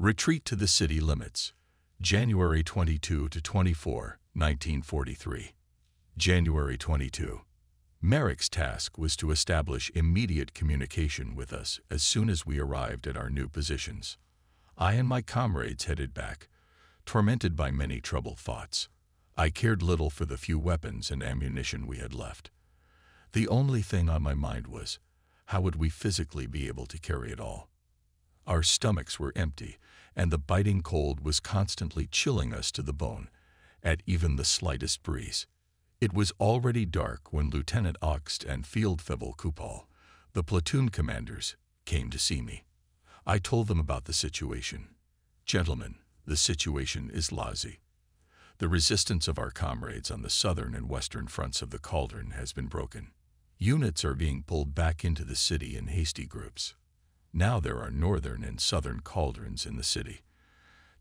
Retreat to the city limits. January 22 to 24, 1943. January 22. Merrick's task was to establish immediate communication with us as soon as we arrived at our new positions. I and my comrades headed back, tormented by many troubled thoughts. I cared little for the few weapons and ammunition we had left. The only thing on my mind was, how would we physically be able to carry it all? Our stomachs were empty, and the biting cold was constantly chilling us to the bone, at even the slightest breeze. It was already dark when Lieutenant Oxt and Feldfebel Kupal, the platoon commanders, came to see me. I told them about the situation. Gentlemen, the situation is lousy. The resistance of our comrades on the southern and western fronts of the cauldron has been broken. Units are being pulled back into the city in hasty groups. Now there are northern and southern cauldrons in the city.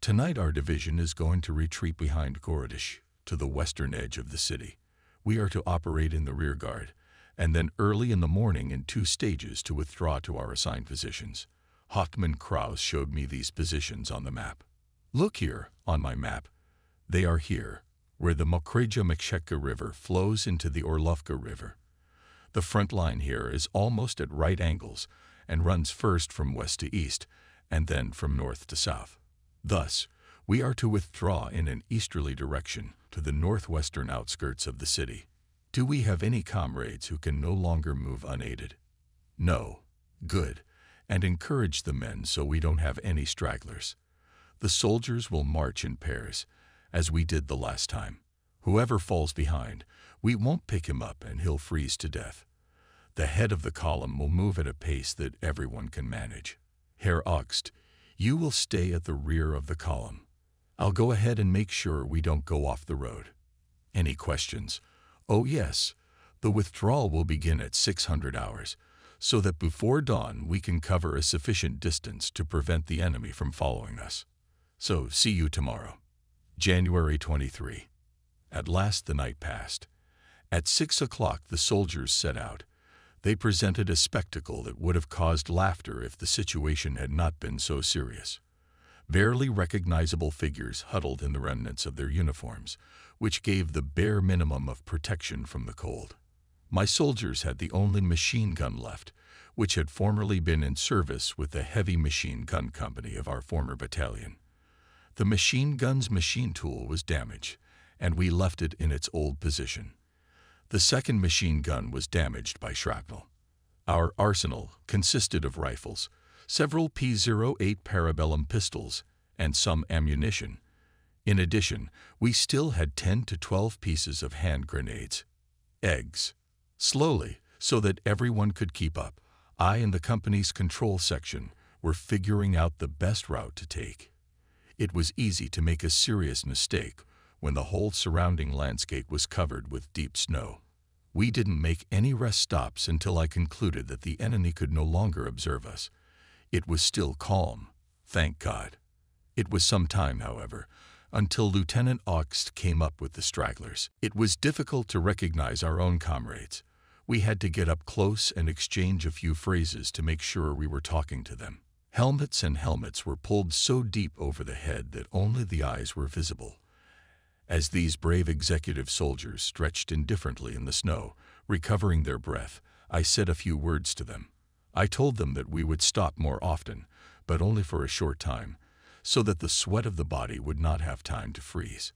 Tonight our division is going to retreat behind Gorodish, to the western edge of the city. We are to operate in the rear guard, and then early in the morning in 2 stages to withdraw to our assigned positions. Hoffmann Kraus showed me these positions on the map. Look here, on my map. They are here, where the Mokreja-Meksheka River flows into the Orlovka River. The front line here is almost at right angles and runs first from west to east and then from north to south. Thus, we are to withdraw in an easterly direction to the northwestern outskirts of the city. Do we have any comrades who can no longer move unaided? No. Good. And encourage the men so we don't have any stragglers. The soldiers will march in pairs, as we did the last time. Whoever falls behind, we won't pick him up and he'll freeze to death. The head of the column will move at a pace that everyone can manage. Herr Oxt, you will stay at the rear of the column. I'll go ahead and make sure we don't go off the road. Any questions? Oh yes, the withdrawal will begin at 600 hours, so that before dawn we can cover a sufficient distance to prevent the enemy from following us. So see you tomorrow. January 23. At last the night passed. At 6 o'clock the soldiers set out. They presented a spectacle that would have caused laughter if the situation had not been so serious. Barely recognizable figures huddled in the remnants of their uniforms, which gave the bare minimum of protection from the cold. My soldiers had the only machine gun left, which had formerly been in service with the heavy machine gun company of our former battalion. The machine gun's machine tool was damaged, and we left it in its old position. The second machine gun was damaged by shrapnel. Our arsenal consisted of rifles, several P-08 parabellum pistols, and some ammunition. In addition, we still had 10 to 12 pieces of hand grenades. Eggs. Slowly, so that everyone could keep up, I and the company's control section were figuring out the best route to take. It was easy to make a serious mistake when the whole surrounding landscape was covered with deep snow. We didn't make any rest stops until I concluded that the enemy could no longer observe us. It was still calm, thank God. It was some time, however, until Lieutenant Oxt came up with the stragglers. It was difficult to recognize our own comrades. We had to get up close and exchange a few phrases to make sure we were talking to them. Helmets and helmets were pulled so deep over the head that only the eyes were visible. As these brave executive soldiers stretched indifferently in the snow, recovering their breath, I said a few words to them. I told them that we would stop more often, but only for a short time, so that the sweat of the body would not have time to freeze.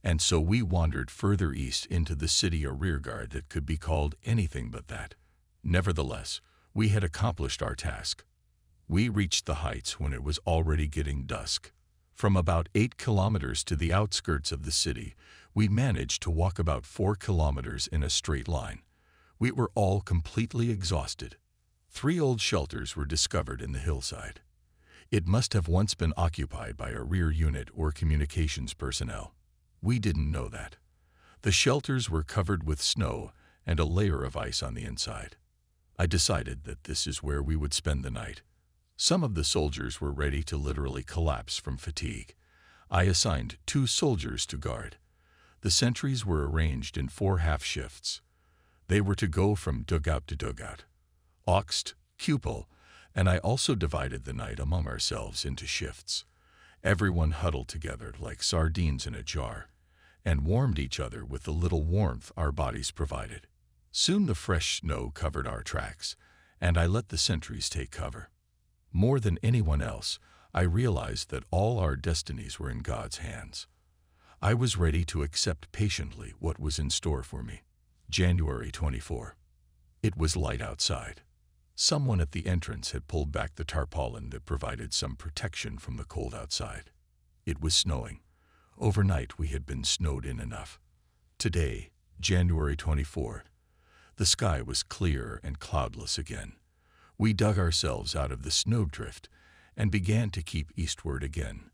And so we wandered further east into the city, a rearguard that could be called anything but that. Nevertheless, we had accomplished our task. We reached the heights when it was already getting dusk. From about 8 kilometers to the outskirts of the city, we managed to walk about 4 kilometers in a straight line. We were all completely exhausted. 3 old shelters were discovered in the hillside. It must have once been occupied by a rear unit or communications personnel. We didn't know that. The shelters were covered with snow and a layer of ice on the inside. I decided that this is where we would spend the night. Some of the soldiers were ready to literally collapse from fatigue. I assigned 2 soldiers to guard. The sentries were arranged in 4 half shifts. They were to go from dugout to dugout. Oxt, Kupel, and I also divided the night among ourselves into shifts. Everyone huddled together like sardines in a jar and warmed each other with the little warmth our bodies provided. Soon the fresh snow covered our tracks, and I let the sentries take cover. More than anyone else, I realized that all our destinies were in God's hands. I was ready to accept patiently what was in store for me. January 24. It was light outside. Someone at the entrance had pulled back the tarpaulin that provided some protection from the cold outside. It was snowing. Overnight we had been snowed in enough. Today, January 24, the sky was clear and cloudless again. We dug ourselves out of the snowdrift and began to keep eastward again.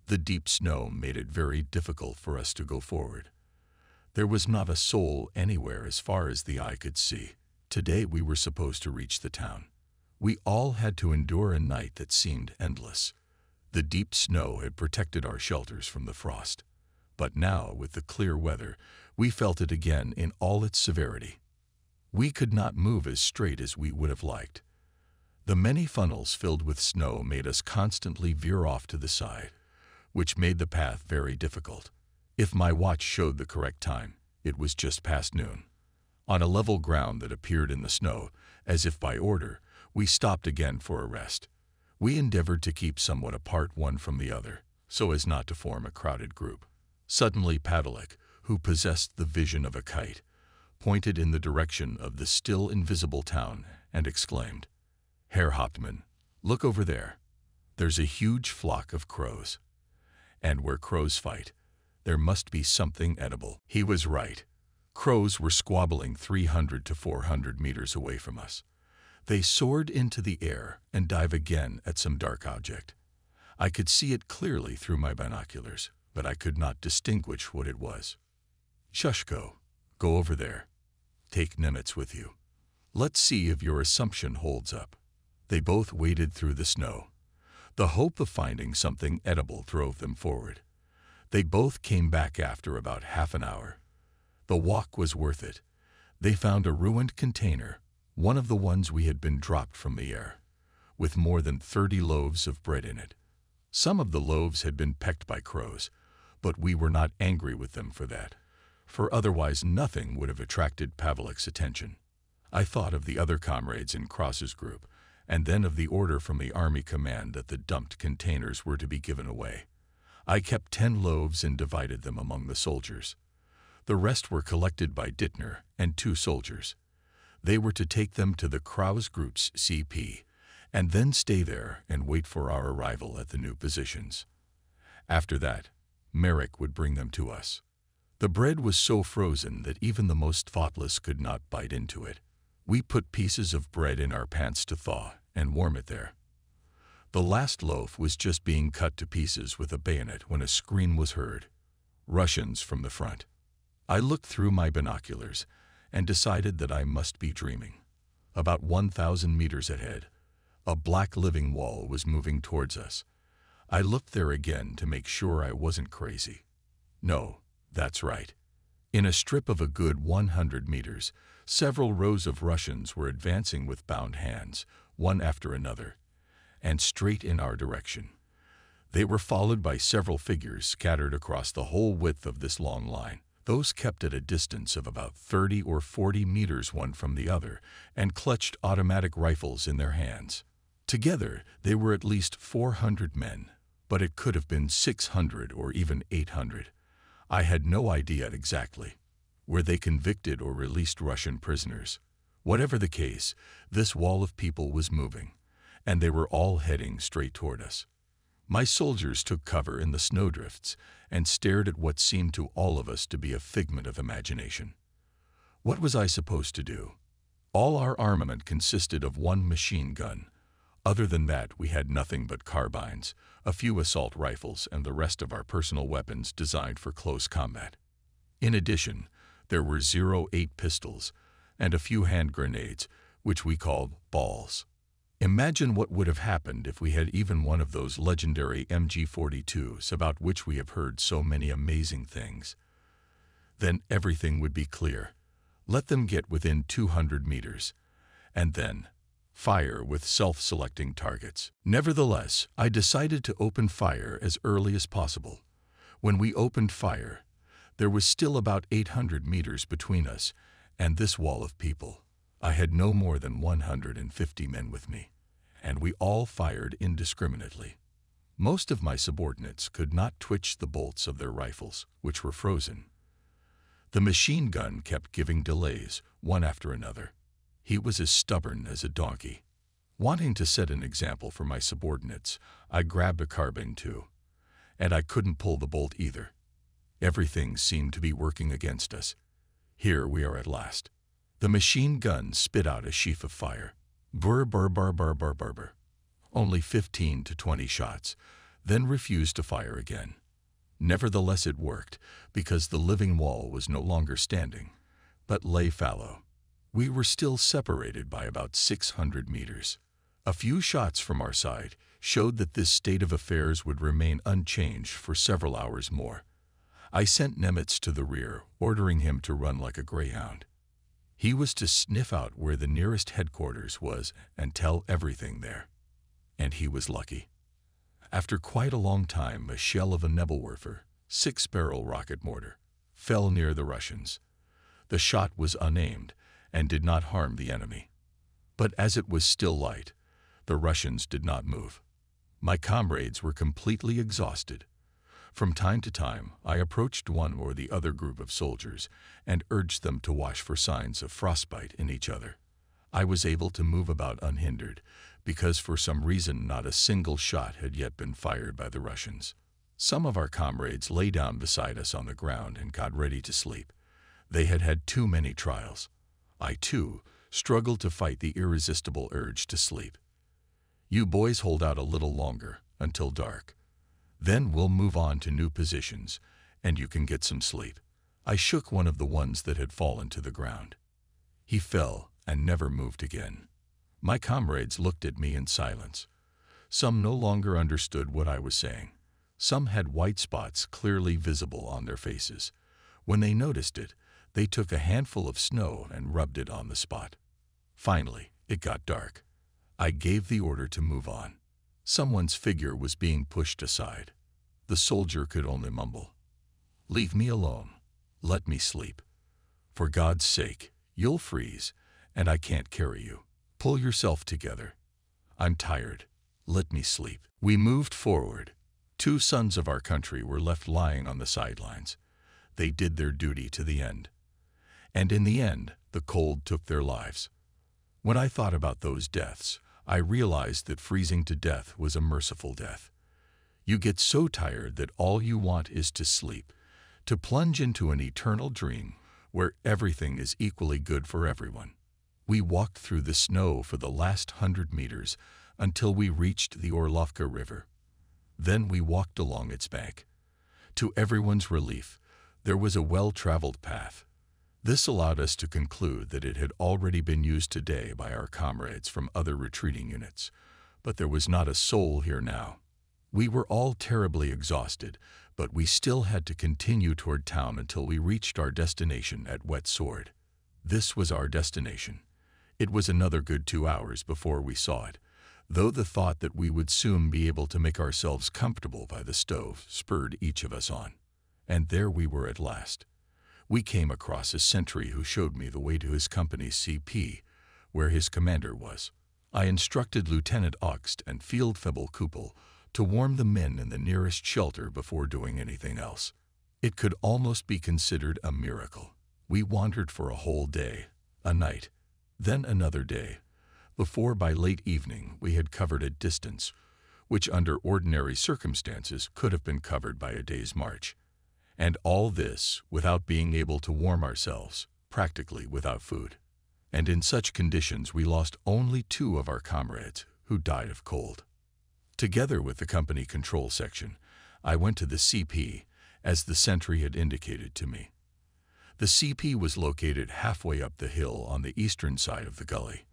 The deep snow made it very difficult for us to go forward. There was not a soul anywhere as far as the eye could see. Today we were supposed to reach the town. We all had to endure a night that seemed endless. The deep snow had protected our shelters from the frost. But now, with the clear weather, we felt it again in all its severity. We could not move as straight as we would have liked. The many funnels filled with snow made us constantly veer off to the side, which made the path very difficult. If my watch showed the correct time, it was just past noon. On a level ground that appeared in the snow, as if by order, we stopped again for a rest. We endeavored to keep somewhat apart one from the other, so as not to form a crowded group. Suddenly Pavlik, who possessed the vision of a kite, pointed in the direction of the still invisible town and exclaimed, "Herr Hauptmann, look over there. There's a huge flock of crows. And where crows fight, there must be something edible." He was right. Crows were squabbling 300 to 400 meters away from us. They soared into the air and dive again at some dark object. I could see it clearly through my binoculars, but I could not distinguish what it was. "Shushko, go over there. Take Nimitz with you. Let's see if your assumption holds up." They both waded through the snow. The hope of finding something edible drove them forward. They both came back after about half an hour. The walk was worth it. They found a ruined container, one of the ones we had been dropped from the air, with more than 30 loaves of bread in it. Some of the loaves had been pecked by crows, but we were not angry with them for that, for otherwise nothing would have attracted Pavlik's attention. I thought of the other comrades in Cross's group, and then of the order from the army command that the dumped containers were to be given away. I kept 10 loaves and divided them among the soldiers. The rest were collected by Dittner and 2 soldiers. They were to take them to the Kraus Group's CP, and then stay there and wait for our arrival at the new positions. After that, Merrick would bring them to us. The bread was so frozen that even the most thoughtless could not bite into it. We put pieces of bread in our pants to thaw and warm it there. The last loaf was just being cut to pieces with a bayonet when a scream was heard. Russians from the front. I looked through my binoculars and decided that I must be dreaming. About 1,000 meters ahead, a black living wall was moving towards us. I looked there again to make sure I wasn't crazy. No, that's right. In a strip of a good 100 meters, several rows of Russians were advancing with bound hands, one after another, and straight in our direction. They were followed by several figures scattered across the whole width of this long line. Those kept at a distance of about 30 or 40 meters one from the other and clutched automatic rifles in their hands. Together, they were at least 400 men, but it could have been 600 or even 800. I had no idea exactly. Were they convicted or released Russian prisoners? Whatever the case, this wall of people was moving, and they were all heading straight toward us. My soldiers took cover in the snowdrifts and stared at what seemed to all of us to be a figment of imagination. What was I supposed to do? All our armament consisted of 1 machine gun. Other than that, we had nothing but carbines, a few assault rifles, and the rest of our personal weapons designed for close combat. In addition, there were 08 pistols and a few hand grenades, which we called balls. Imagine what would have happened if we had even one of those legendary MG-42s about which we have heard so many amazing things. Then everything would be clear. Let them get within 200 meters, and then Fire with self-selecting targets. Nevertheless, I decided to open fire as early as possible. When we opened fire, there was still about 800 meters between us and this wall of people. I had no more than 150 men with me, and we all fired indiscriminately. Most of my subordinates could not twitch the bolts of their rifles, which were frozen. The machine gun kept giving delays, one after another. He was as stubborn as a donkey. Wanting to set an example for my subordinates, I grabbed a carbine too, and I couldn't pull the bolt either. Everything seemed to be working against us. Here we are at last. The machine gun spit out a sheaf of fire. Brr, brr, brr, brr, brr, brr, brr. Only 15 to 20 shots, then refused to fire again. Nevertheless, it worked, because the living wall was no longer standing, but lay fallow. We were still separated by about 600 meters. A few shots from our side showed that this state of affairs would remain unchanged for several hours more. I sent Nemitz to the rear, ordering him to run like a greyhound. He was to sniff out where the nearest headquarters was and tell everything there. And he was lucky. After quite a long time, a shell of a Nebelwerfer, 6-barrel rocket mortar, fell near the Russians. The shot was unaimed and did not harm the enemy. But as it was still light, the Russians did not move. My comrades were completely exhausted. From time to time, I approached one or the other group of soldiers and urged them to watch for signs of frostbite in each other. I was able to move about unhindered, because for some reason not a single shot had yet been fired by the Russians. Some of our comrades lay down beside us on the ground and got ready to sleep. They had had too many trials. I, too, struggled to fight the irresistible urge to sleep. You boys hold out a little longer, until dark. Then we'll move on to new positions, and you can get some sleep. I shook one of the ones that had fallen to the ground. He fell and never moved again. My comrades looked at me in silence. Some no longer understood what I was saying. Some had white spots clearly visible on their faces. When they noticed it, they took a handful of snow and rubbed it on the spot. Finally, it got dark. I gave the order to move on. Someone's figure was being pushed aside. The soldier could only mumble, "Leave me alone. Let me sleep. For God's sake, you'll freeze, and I can't carry you. Pull yourself together. I'm tired. Let me sleep." We moved forward. 2 sons of our country were left lying on the sidelines. They did their duty to the end. And in the end, the cold took their lives. When I thought about those deaths, I realized that freezing to death was a merciful death. You get so tired that all you want is to sleep, to plunge into an eternal dream where everything is equally good for everyone. We walked through the snow for the last 100 meters until we reached the Orlovka River. Then we walked along its bank. To everyone's relief, there was a well-traveled path. This allowed us to conclude that it had already been used today by our comrades from other retreating units, but there was not a soul here now. We were all terribly exhausted, but we still had to continue toward town until we reached our destination at Wet Sword. This was our destination. It was another good 2 hours before we saw it, though the thought that we would soon be able to make ourselves comfortable by the stove spurred each of us on. And there we were at last. We came across a sentry who showed me the way to his company's CP, where his commander was. I instructed Lieutenant Augst and Fieldfebel Kupel to warm the men in the nearest shelter before doing anything else. It could almost be considered a miracle. We wandered for a whole day, a night, then another day, before by late evening we had covered a distance which under ordinary circumstances could have been covered by a day's march. And all this without being able to warm ourselves, practically without food. And in such conditions we lost only 2 of our comrades who died of cold. Together with the company control section, I went to the CP as the sentry had indicated to me. The CP was located halfway up the hill on the eastern side of the gully.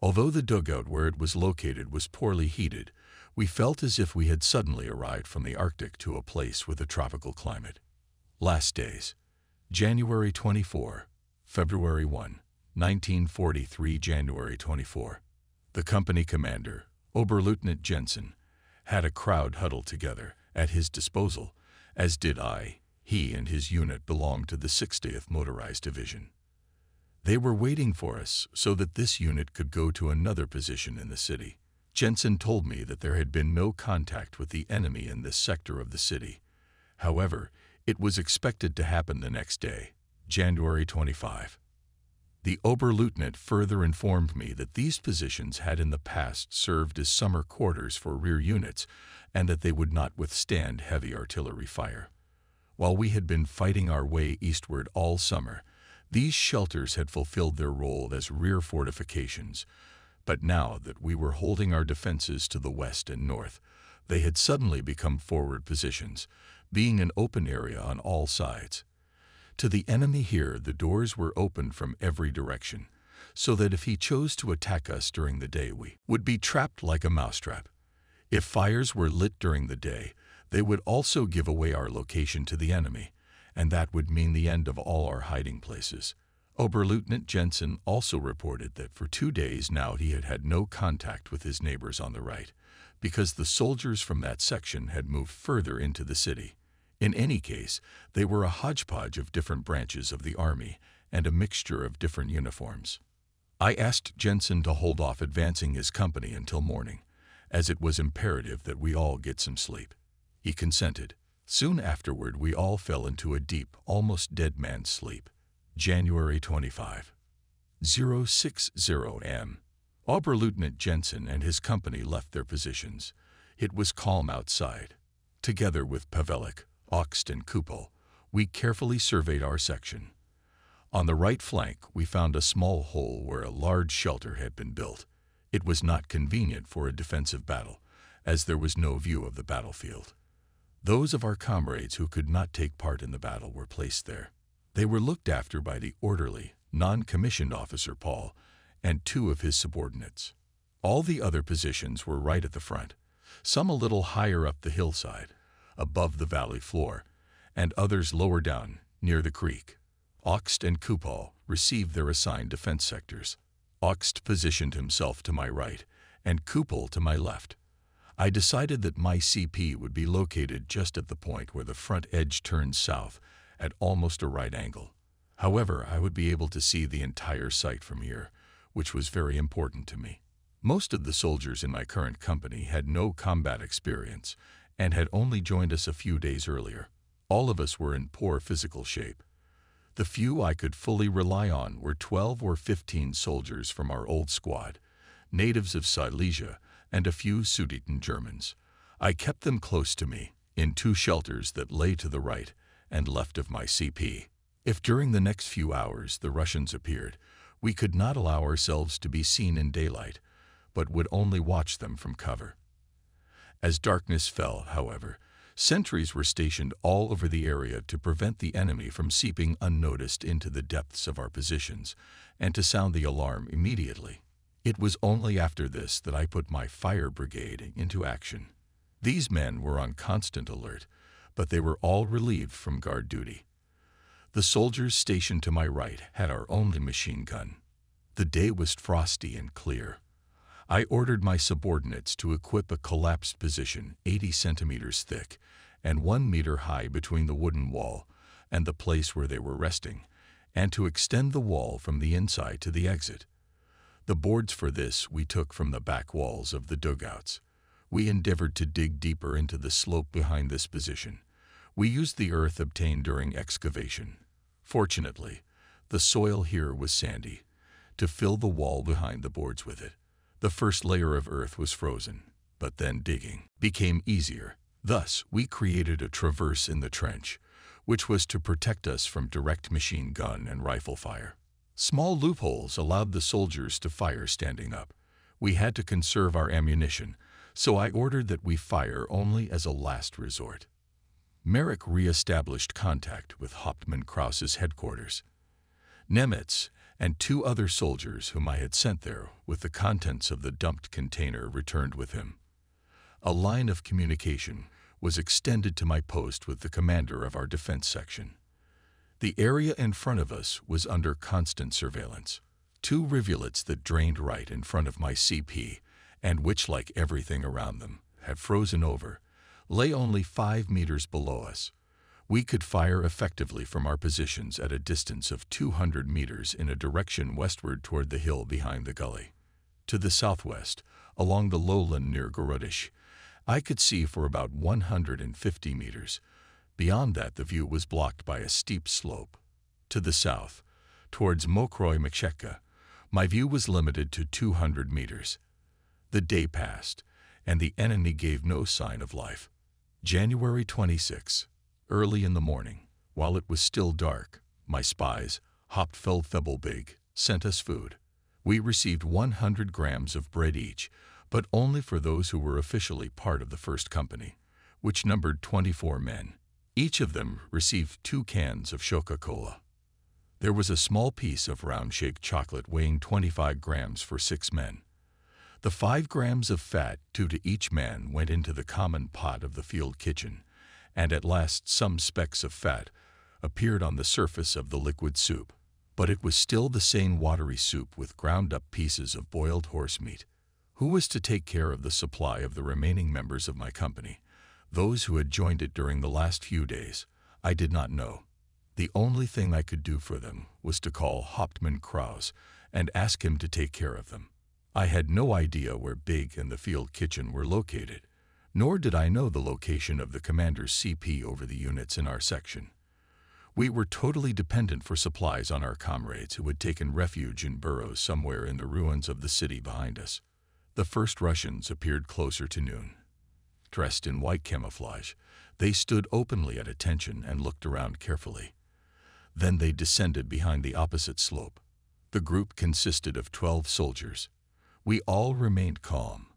Although the dugout where it was located was poorly heated, we felt as if we had suddenly arrived from the Arctic to a place with a tropical climate. Last days, January 24, February 1, 1943, January 24. The company commander, Oberleutnant Jensen, had a crowd huddled together at his disposal, as did I. He and his unit belonged to the 60th Motorized Division. They were waiting for us so that this unit could go to another position in the city. Jensen told me that there had been no contact with the enemy in this sector of the city. However, it was expected to happen the next day, January 25. The Oberleutnant further informed me that these positions had in the past served as summer quarters for rear units and that they would not withstand heavy artillery fire. While we had been fighting our way eastward all summer, these shelters had fulfilled their role as rear fortifications, but now that we were holding our defenses to the west and north, they had suddenly become forward positions, being an open area on all sides. To the enemy here, the doors were opened from every direction, so that if he chose to attack us during the day, we would be trapped like a mousetrap. If fires were lit during the day, they would also give away our location to the enemy, and that would mean the end of all our hiding places. Oberleutnant Jensen also reported that for 2 days now he had had no contact with his neighbors on the right, because the soldiers from that section had moved further into the city. In any case, they were a hodgepodge of different branches of the army and a mixture of different uniforms. I asked Jensen to hold off advancing his company until morning, as it was imperative that we all get some sleep. He consented. Soon afterward, we all fell into a deep, almost dead man's sleep. January 25. 060 am. Oberleutnant Jensen and his company left their positions. It was calm outside. Together with Pavelik, Oxt, and Kupol, we carefully surveyed our section. On the right flank, we found a small hole where a large shelter had been built. It was not convenient for a defensive battle, as there was no view of the battlefield. Those of our comrades who could not take part in the battle were placed there. They were looked after by the orderly, non-commissioned officer Paul and 2 of his subordinates. All the other positions were right at the front, some a little higher up the hillside, above the valley floor, and others lower down, near the creek. Oxt and Kupol received their assigned defense sectors. Oxt positioned himself to my right, and Kupol to my left. I decided that my CP would be located just at the point where the front edge turns south at almost a right angle. However, I would be able to see the entire site from here, which was very important to me. Most of the soldiers in my current company had no combat experience and had only joined us a few days earlier. All of us were in poor physical shape. The few I could fully rely on were 12 or 15 soldiers from our old squad, natives of Silesia, and a few Sudeten Germans. I kept them close to me, in 2 shelters that lay to the right and left of my CP. If during the next few hours the Russians appeared, we could not allow ourselves to be seen in daylight, but would only watch them from cover. As darkness fell, however, sentries were stationed all over the area to prevent the enemy from seeping unnoticed into the depths of our positions and to sound the alarm immediately. It was only after this that I put my fire brigade into action. These men were on constant alert, but they were all relieved from guard duty. The soldiers stationed to my right had our only machine gun. The day was frosty and clear. I ordered my subordinates to equip a collapsed position 80 centimeters thick and 1 meter high between the wooden wall and the place where they were resting, and to extend the wall from the inside to the exit. The boards for this we took from the back walls of the dugouts. We endeavored to dig deeper into the slope behind this position. We used the earth obtained during excavation. Fortunately, the soil here was sandy, to fill the wall behind the boards with it. The first layer of earth was frozen, but then digging became easier. Thus, we created a traverse in the trench, which was to protect us from direct machine gun and rifle fire. Small loopholes allowed the soldiers to fire standing up. We had to conserve our ammunition, so I ordered that we fire only as a last resort. Merrick re-established contact with Hauptmann Krause's headquarters. Nemitz and 2 other soldiers whom I had sent there with the contents of the dumped container returned with him. A line of communication was extended to my post with the commander of our defense section. The area in front of us was under constant surveillance. Two rivulets that drained right in front of my CP, and which, like everything around them, had frozen over, lay only 5 meters below us. We could fire effectively from our positions at a distance of 200 meters in a direction westward toward the hill behind the gully. To the southwest, along the lowland near Gorodish, I could see for about 150 meters. Beyond that, the view was blocked by a steep slope. To the south, towards Mokroy Meksheka, my view was limited to 200 meters. The day passed, and the enemy gave no sign of life. January 26. Early in the morning, while it was still dark, my spies, Hauptfeldfebelbig, sent us food. We received 100 grams of bread each, but only for those who were officially part of the first company, which numbered 24 men. Each of them received 2 cans of Coca-Cola. There was a small piece of round-shaped chocolate weighing 25 grams for 6 men. The 5 grams of fat, 2 to each man, went into the common pot of the field kitchen, and at last some specks of fat appeared on the surface of the liquid soup. But it was still the same watery soup with ground-up pieces of boiled horse meat. Who was to take care of the supply of the remaining members of my company, those who had joined it during the last few days? I did not know. The only thing I could do for them was to call Hauptmann Kraus and ask him to take care of them. I had no idea where Big and the field kitchen were located, nor did I know the location of the commander's CP over the units in our section. We were totally dependent for supplies on our comrades who had taken refuge in burrows somewhere in the ruins of the city behind us. The first Russians appeared closer to noon. Dressed in white camouflage, they stood openly at attention and looked around carefully. Then they descended behind the opposite slope. The group consisted of 12 soldiers. We all remained calm.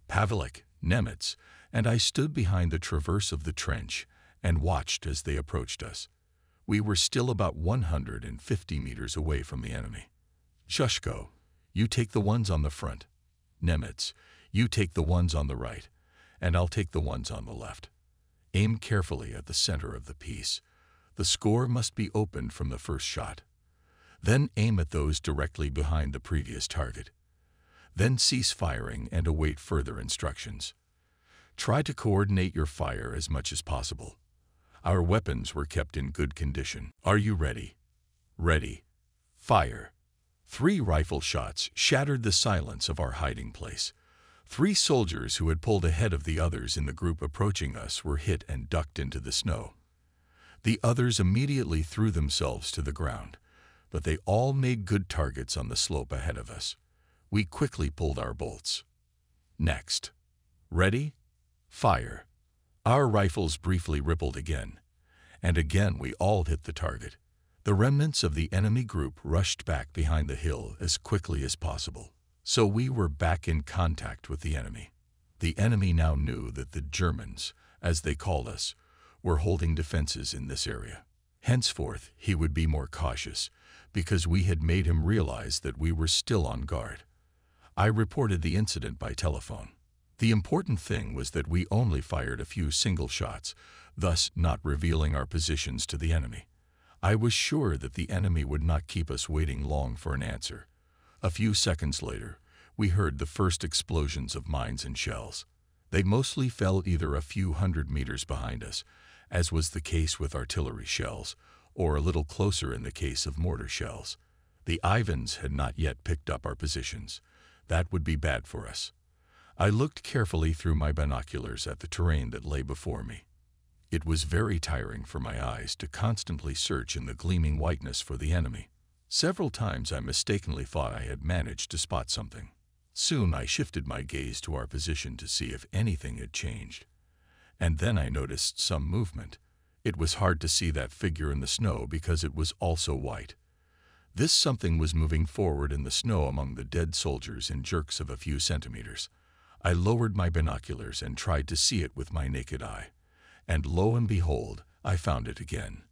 Pavlik, Nemitz, and I stood behind the traverse of the trench and watched as they approached us. We were still about 150 meters away from the enemy. Shushko, you take the ones on the front. Nemitz, you take the ones on the right, and I'll take the ones on the left. Aim carefully at the center of the piece. The score must be opened from the first shot. Then aim at those directly behind the previous target. Then cease firing and await further instructions. Try to coordinate your fire as much as possible. Our weapons were kept in good condition. Are you ready? Ready. Fire. 3 rifle shots shattered the silence of our hiding place. 3 soldiers who had pulled ahead of the others in the group approaching us were hit and ducked into the snow. The others immediately threw themselves to the ground, but they all made good targets on the slope ahead of us. We quickly pulled our bolts. Next. Ready? Fire. Our rifles briefly rippled again, and again we all hit the target. The remnants of the enemy group rushed back behind the hill as quickly as possible. So we were back in contact with the enemy. The enemy now knew that the Germans, as they called us, were holding defenses in this area. Henceforth, he would be more cautious, because we had made him realize that we were still on guard. I reported the incident by telephone. The important thing was that we only fired a few single shots, thus not revealing our positions to the enemy. I was sure that the enemy would not keep us waiting long for an answer. A few seconds later, we heard the first explosions of mines and shells. They mostly fell either a few hundred meters behind us, as was the case with artillery shells, or a little closer in the case of mortar shells. The Ivans had not yet picked up our positions. That would be bad for us. I looked carefully through my binoculars at the terrain that lay before me. It was very tiring for my eyes to constantly search in the gleaming whiteness for the enemy. Several times I mistakenly thought I had managed to spot something. Soon I shifted my gaze to our position to see if anything had changed. And then I noticed some movement. It was hard to see that figure in the snow because it was also white. This something was moving forward in the snow among the dead soldiers in jerks of a few centimeters. I lowered my binoculars and tried to see it with my naked eye. And lo and behold, I found it again.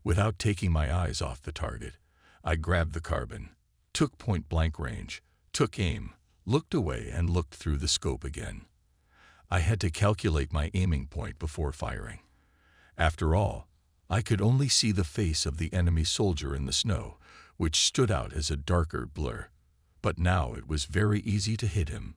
Without taking my eyes off the target, I grabbed the carbine, took point-blank range, took aim, looked away and looked through the scope again. I had to calculate my aiming point before firing. After all, I could only see the face of the enemy soldier in the snow, which stood out as a darker blur. But now it was very easy to hit him.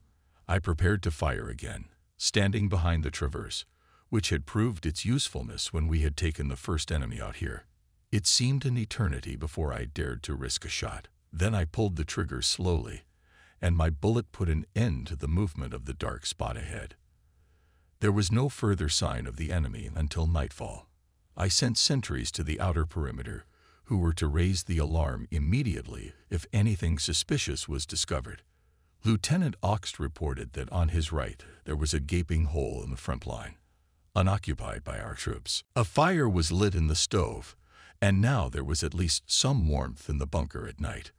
I prepared to fire again, standing behind the traverse, which had proved its usefulness when we had taken the first enemy out here. It seemed an eternity before I dared to risk a shot. Then I pulled the trigger slowly, and my bullet put an end to the movement of the dark spot ahead. There was no further sign of the enemy until nightfall. I sent sentries to the outer perimeter, who were to raise the alarm immediately if anything suspicious was discovered. Lieutenant Oxt reported that on his right there was a gaping hole in the front line, unoccupied by our troops. A fire was lit in the stove, and now there was at least some warmth in the bunker at night.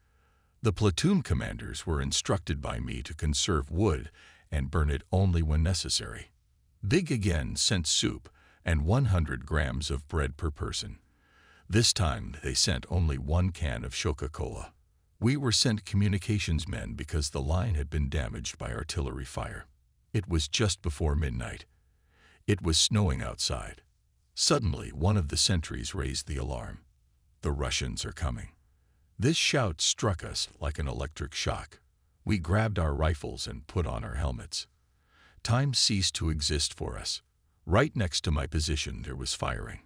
The platoon commanders were instructed by me to conserve wood and burn it only when necessary. Big again sent soup and 100 grams of bread per person. This time they sent only 1 can of Coca-Cola. We were sent communications men because the line had been damaged by artillery fire. It was just before midnight. It was snowing outside. Suddenly, one of the sentries raised the alarm. The Russians are coming. This shout struck us like an electric shock. We grabbed our rifles and put on our helmets. Time ceased to exist for us. Right next to my position there was firing.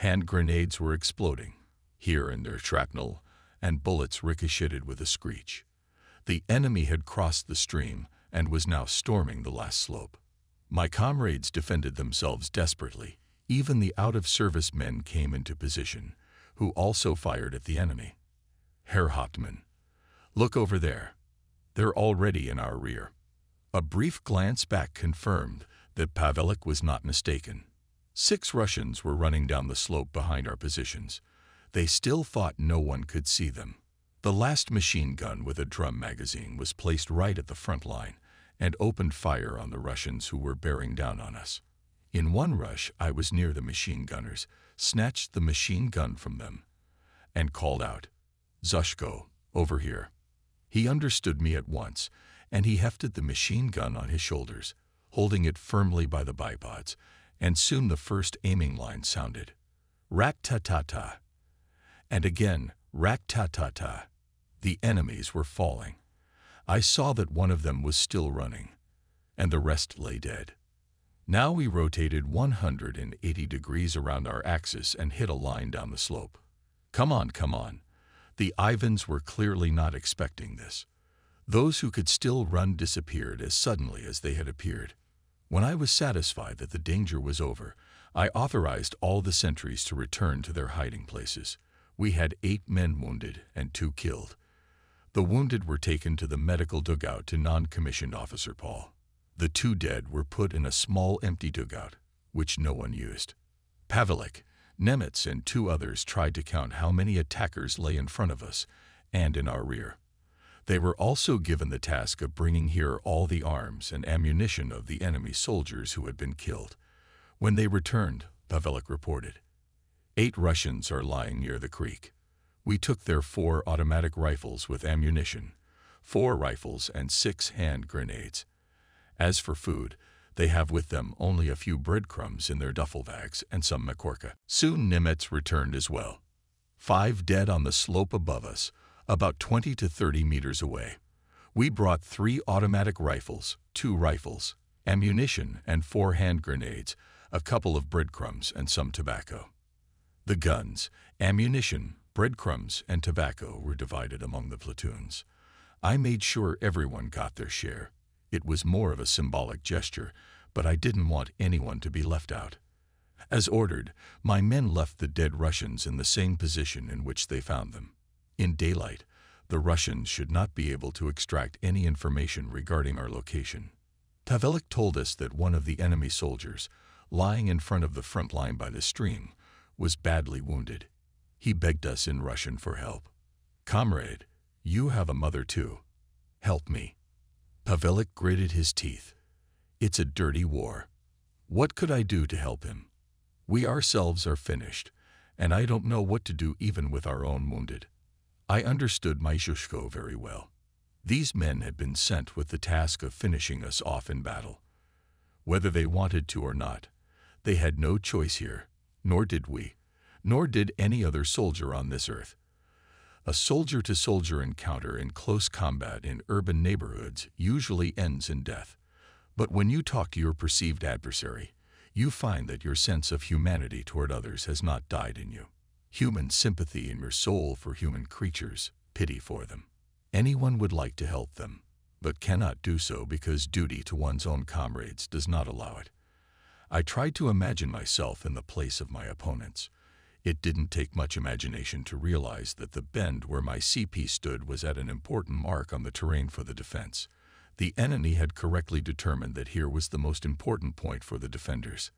Hand grenades were exploding. Here and there shrapnel and bullets ricocheted with a screech. The enemy had crossed the stream and was now storming the last slope. My comrades defended themselves desperately. Even the out-of-service men came into position, who also fired at the enemy. Herr Hauptmann, look over there. They're already in our rear. A brief glance back confirmed that Pavelik was not mistaken. 6 Russians were running down the slope behind our positions. They still thought no one could see them. The last machine gun with a drum magazine was placed right at the front line and opened fire on the Russians who were bearing down on us. In one rush, I was near the machine gunners, snatched the machine gun from them, and called out, "Zushko, over here." He understood me at once, and he hefted the machine gun on his shoulders, holding it firmly by the bipods, and soon the first aiming line sounded. Rat-ta-ta-ta. And again, rat-ta-ta-ta. The enemies were falling. I saw that one of them was still running, and the rest lay dead. Now we rotated 180 degrees around our axis and hit a line down the slope. Come on, come on. The Ivans were clearly not expecting this. Those who could still run disappeared as suddenly as they had appeared. When I was satisfied that the danger was over, I authorized all the sentries to return to their hiding places. We had 8 men wounded and 2 killed. The wounded were taken to the medical dugout to non-commissioned officer Paul. The 2 dead were put in a small empty dugout, which no one used. Pavelik, Nemitz, and 2 others tried to count how many attackers lay in front of us and in our rear. They were also given the task of bringing here all the arms and ammunition of the enemy soldiers who had been killed. When they returned, Pavelik reported, 8 Russians are lying near the creek. We took their 4 automatic rifles with ammunition, 4 rifles, and 6 hand grenades. As for food, they have with them only a few breadcrumbs in their duffel bags and some makorka. Soon Nimitz returned as well. 5 dead on the slope above us, about 20 to 30 meters away. We brought 3 automatic rifles, 2 rifles, ammunition, and 4 hand grenades, a couple of breadcrumbs, and some tobacco. The guns, ammunition, breadcrumbs, and tobacco were divided among the platoons. I made sure everyone got their share. It was more of a symbolic gesture, but I didn't want anyone to be left out. As ordered, my men left the dead Russians in the same position in which they found them. In daylight, the Russians should not be able to extract any information regarding our location. Pavelik told us that one of the enemy soldiers, lying in front of the front line by the stream, was badly wounded. He begged us in Russian for help. "Comrade, you have a mother too. Help me." Pavelik gritted his teeth. It's a dirty war. What could I do to help him? We ourselves are finished, and I don't know what to do even with our own wounded. I understood my Zhushko very well. These men had been sent with the task of finishing us off in battle. Whether they wanted to or not, they had no choice here, nor did we, nor did any other soldier on this earth. A soldier-to-soldier encounter in close combat in urban neighborhoods usually ends in death. But when you talk to your perceived adversary, you find that your sense of humanity toward others has not died in you. Human sympathy in your soul for human creatures, pity for them. Anyone would like to help them, but cannot do so because duty to one's own comrades does not allow it. I tried to imagine myself in the place of my opponents. It didn't take much imagination to realize that the bend where my CP stood was at an important mark on the terrain for the defense. The enemy had correctly determined that here was the most important point for the defenders.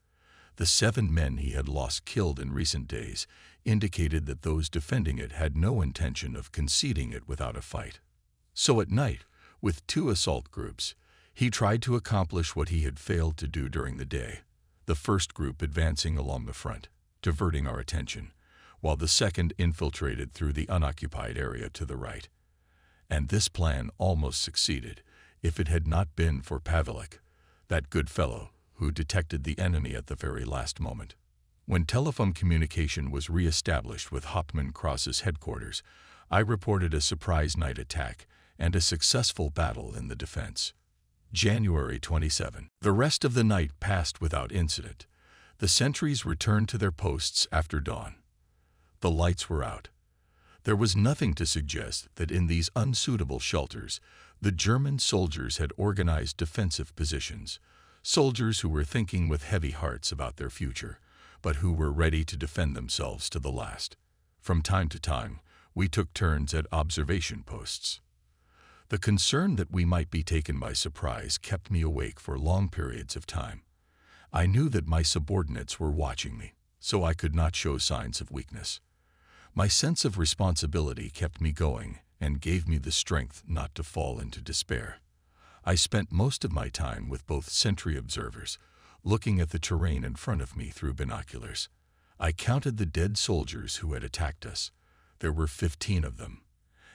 The 7 men he had lost killed in recent days indicated that those defending it had no intention of conceding it without a fight. So at night, with 2 assault groups, he tried to accomplish what he had failed to do during the day, the first group advancing along the front, diverting our attention, while the second infiltrated through the unoccupied area to the right. And this plan almost succeeded, if it had not been for Pavlik, that good fellow who detected the enemy at the very last moment. When telephone communication was re-established with Hauptmann Cross's headquarters, I reported a surprise night attack and a successful battle in the defense. January 27. The rest of the night passed without incident. The sentries returned to their posts after dawn. The lights were out. There was nothing to suggest that in these unsuitable shelters, the German soldiers had organized defensive positions, soldiers who were thinking with heavy hearts about their future, but who were ready to defend themselves to the last. From time to time, we took turns at observation posts. The concern that we might be taken by surprise kept me awake for long periods of time. I knew that my subordinates were watching me, so I could not show signs of weakness. My sense of responsibility kept me going and gave me the strength not to fall into despair. I spent most of my time with both sentry observers, looking at the terrain in front of me through binoculars. I counted the dead soldiers who had attacked us. There were 15 of them,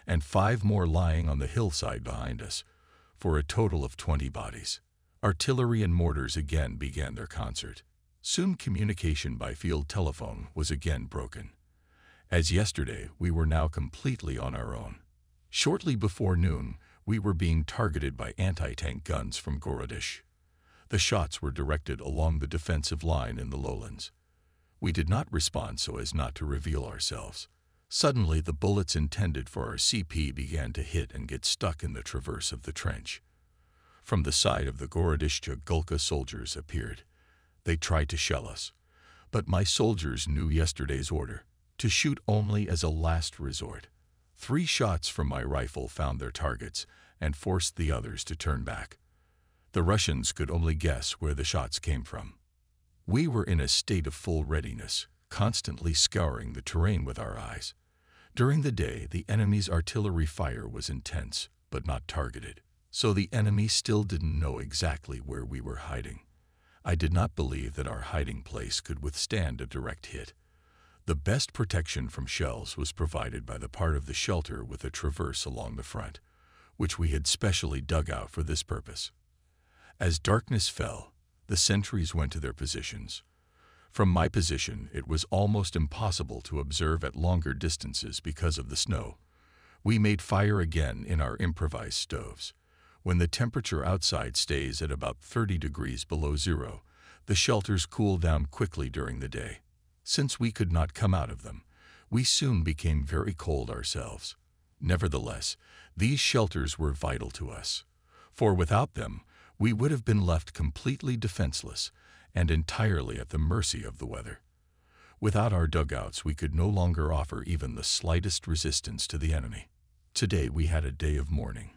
and 5 more lying on the hillside behind us, for a total of 20 bodies. Artillery and mortars again began their concert. Soon communication by field telephone was again broken. As yesterday, we were now completely on our own. Shortly before noon, we were being targeted by anti-tank guns from Gorodish. The shots were directed along the defensive line in the lowlands. We did not respond so as not to reveal ourselves. Suddenly, the bullets intended for our CP began to hit and get stuck in the traverse of the trench. From the side of the Gorodishcha, Gulka soldiers appeared. They tried to shell us, but my soldiers knew yesterday's order, to shoot only as a last resort. 3 shots from my rifle found their targets and forced the others to turn back. The Russians could only guess where the shots came from. We were in a state of full readiness, constantly scouring the terrain with our eyes. During the day, the enemy's artillery fire was intense, but not targeted, so the enemy still didn't know exactly where we were hiding. I did not believe that our hiding place could withstand a direct hit. The best protection from shells was provided by the part of the shelter with a traverse along the front, which we had specially dug out for this purpose. As darkness fell, the sentries went to their positions. From my position, it was almost impossible to observe at longer distances because of the snow. We made fire again in our improvised stoves. When the temperature outside stays at about 30 degrees below zero, the shelters cool down quickly during the day. Since we could not come out of them, we soon became very cold ourselves. Nevertheless, these shelters were vital to us, for without them, we would have been left completely defenseless and entirely at the mercy of the weather. Without our dugouts, we could no longer offer even the slightest resistance to the enemy. Today we had a day of mourning.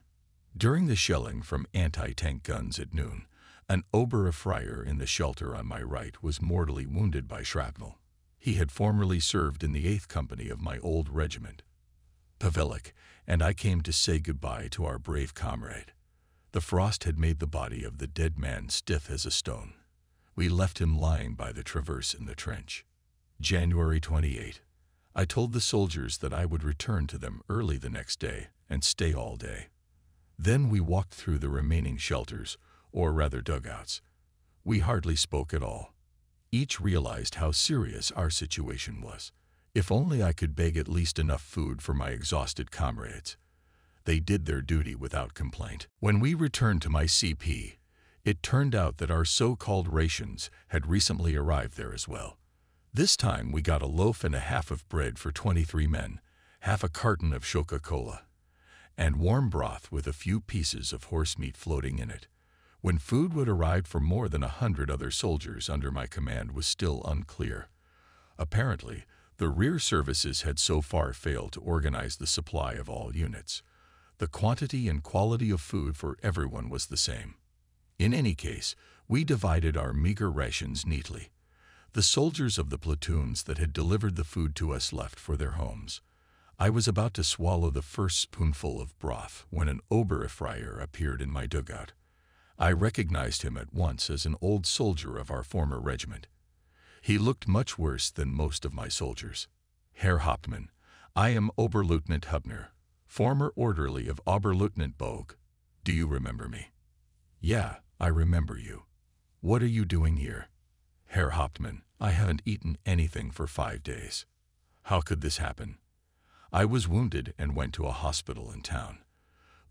During the shelling from anti-tank guns at noon, an Oberfreier in the shelter on my right was mortally wounded by shrapnel. He had formerly served in the 8th Company of my old regiment. Pavlik and I came to say goodbye to our brave comrade. The frost had made the body of the dead man stiff as a stone. We left him lying by the traverse in the trench. January 28. I told the soldiers that I would return to them early the next day and stay all day. Then we walked through the remaining shelters, or rather dugouts. We hardly spoke at all. Each realized how serious our situation was. If only I could beg at least enough food for my exhausted comrades. They did their duty without complaint. When we returned to my CP, it turned out that our so-called rations had recently arrived there as well. This time we got a loaf and a half of bread for 23 men, half a carton of Coca-Cola, and warm broth with a few pieces of horse meat floating in it. When food would arrive for more than 100 other soldiers under my command was still unclear. Apparently, the rear services had so far failed to organize the supply of all units. The quantity and quality of food for everyone was the same. In any case, we divided our meager rations neatly. The soldiers of the platoons that had delivered the food to us left for their homes. I was about to swallow the first spoonful of broth when an Oberfreier appeared in my dugout. I recognized him at once as an old soldier of our former regiment. He looked much worse than most of my soldiers. Herr Hauptmann, I am Oberleutnant Hubner, former orderly of Oberleutnant Bogue. Do you remember me? Yeah, I remember you. What are you doing here? Herr Hauptmann, I haven't eaten anything for 5 days. How could this happen? I was wounded and went to a hospital in town,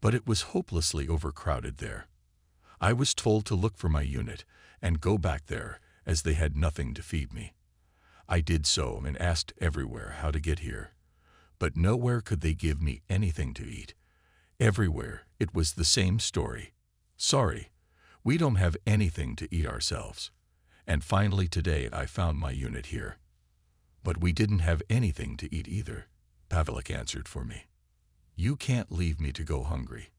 but it was hopelessly overcrowded there. I was told to look for my unit and go back there as they had nothing to feed me. I did so and asked everywhere how to get here, but nowhere could they give me anything to eat. Everywhere it was the same story. Sorry, we don't have anything to eat ourselves. And finally today I found my unit here. But we didn't have anything to eat either, Pavlik answered for me. You can't leave me to go hungry.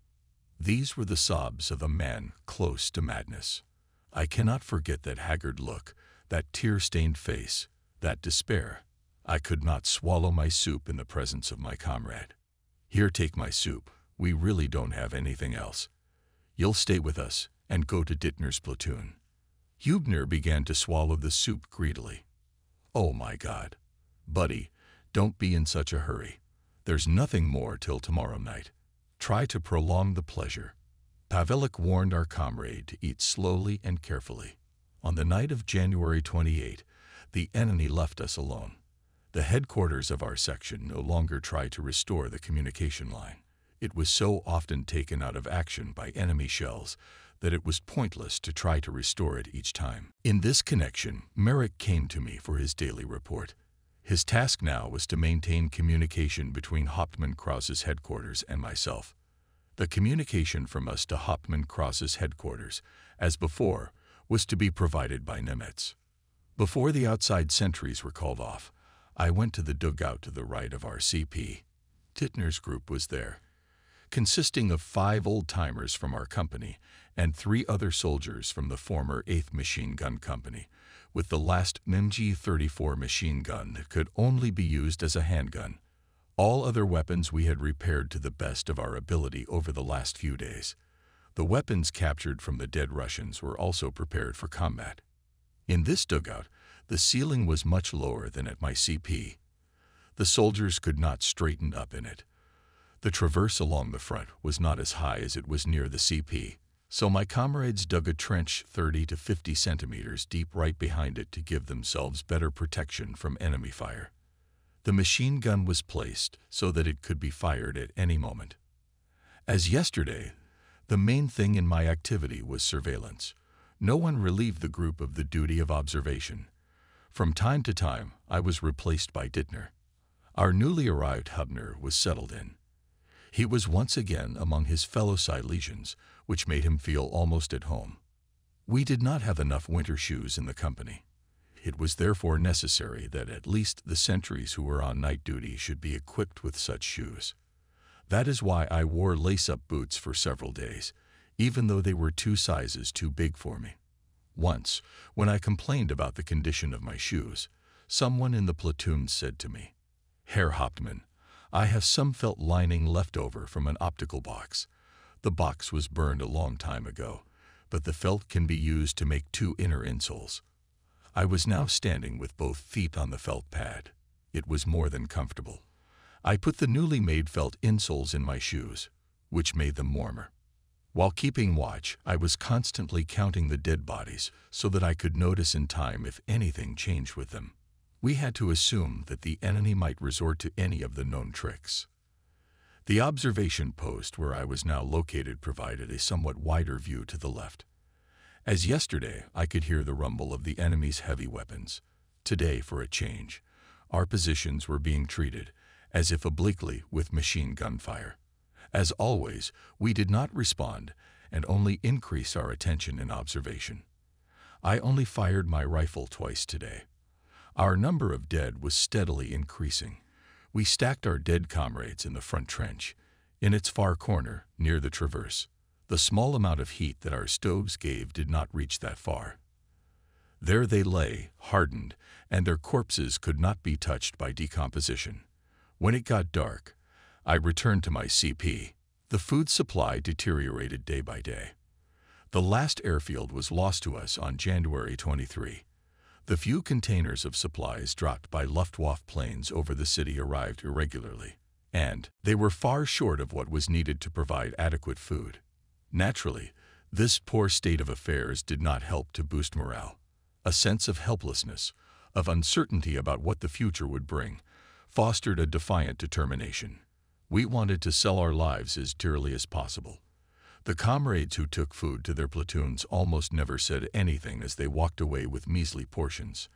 These were the sobs of a man close to madness. I cannot forget that haggard look, that tear-stained face, that despair. I could not swallow my soup in the presence of my comrade. Here, take my soup. We really don't have anything else. You'll stay with us and go to Dittner's platoon. Hubner began to swallow the soup greedily. Oh my God. Buddy, don't be in such a hurry. There's nothing more till tomorrow night. Try to prolong the pleasure. Pavlik warned our comrade to eat slowly and carefully. On the night of January 28, the enemy left us alone. The headquarters of our section no longer tried to restore the communication line. It was so often taken out of action by enemy shells that it was pointless to try to restore it each time. In this connection, Merrick came to me for his daily report. His task now was to maintain communication between Hauptmann Krause's headquarters and myself. The communication from us to Hauptmann Krause's headquarters, as before, was to be provided by Nemetz. Before the outside sentries were called off, I went to the dugout to the right of our CP. Dittner's group was there, consisting of 5 old-timers from our company and 3 other soldiers from the former 8th Machine Gun Company, with the last MG-34 machine gun that could only be used as a handgun. All other weapons we had repaired to the best of our ability over the last few days. The weapons captured from the dead Russians were also prepared for combat. In this dugout, the ceiling was much lower than at my CP. The soldiers could not straighten up in it. The traverse along the front was not as high as it was near the CP, so my comrades dug a trench 30 to 50 centimeters deep right behind it to give themselves better protection from enemy fire. The machine gun was placed so that it could be fired at any moment. As yesterday, the main thing in my activity was surveillance. No one relieved the group of the duty of observation. From time to time, I was replaced by Dittner. Our newly arrived Hubner was settled in. He was once again among his fellow Silesians, which made him feel almost at home. We did not have enough winter shoes in the company. It was therefore necessary that at least the sentries who were on night duty should be equipped with such shoes. That is why I wore lace-up boots for several days, even though they were 2 sizes too big for me. Once, when I complained about the condition of my shoes, someone in the platoon said to me, "Herr Hauptmann, I have some felt lining left over from an optical box. The box was burned a long time ago, but the felt can be used to make 2 inner insoles." I was now standing with both feet on the felt pad. It was more than comfortable. I put the newly made felt insoles in my shoes, which made them warmer. While keeping watch, I was constantly counting the dead bodies so that I could notice in time if anything changed with them. We had to assume that the enemy might resort to any of the known tricks. The observation post where I was now located provided a somewhat wider view to the left. As yesterday, I could hear the rumble of the enemy's heavy weapons. Today, for a change, our positions were being treated, as if obliquely, with machine gun fire. As always, we did not respond and only increase our attention and observation. I only fired my rifle twice today. Our number of dead was steadily increasing. We stacked our dead comrades in the front trench, in its far corner, near the traverse. The small amount of heat that our stoves gave did not reach that far. There they lay, hardened, and their corpses could not be touched by decomposition. When it got dark, I returned to my CP. The food supply deteriorated day by day. The last airfield was lost to us on January 23. The few containers of supplies dropped by Luftwaffe planes over the city arrived irregularly, and they were far short of what was needed to provide adequate food. Naturally, this poor state of affairs did not help to boost morale. A sense of helplessness, of uncertainty about what the future would bring, fostered a defiant determination. We wanted to sell our lives as dearly as possible. The comrades who took food to their platoons almost never said anything as they walked away with measly portions.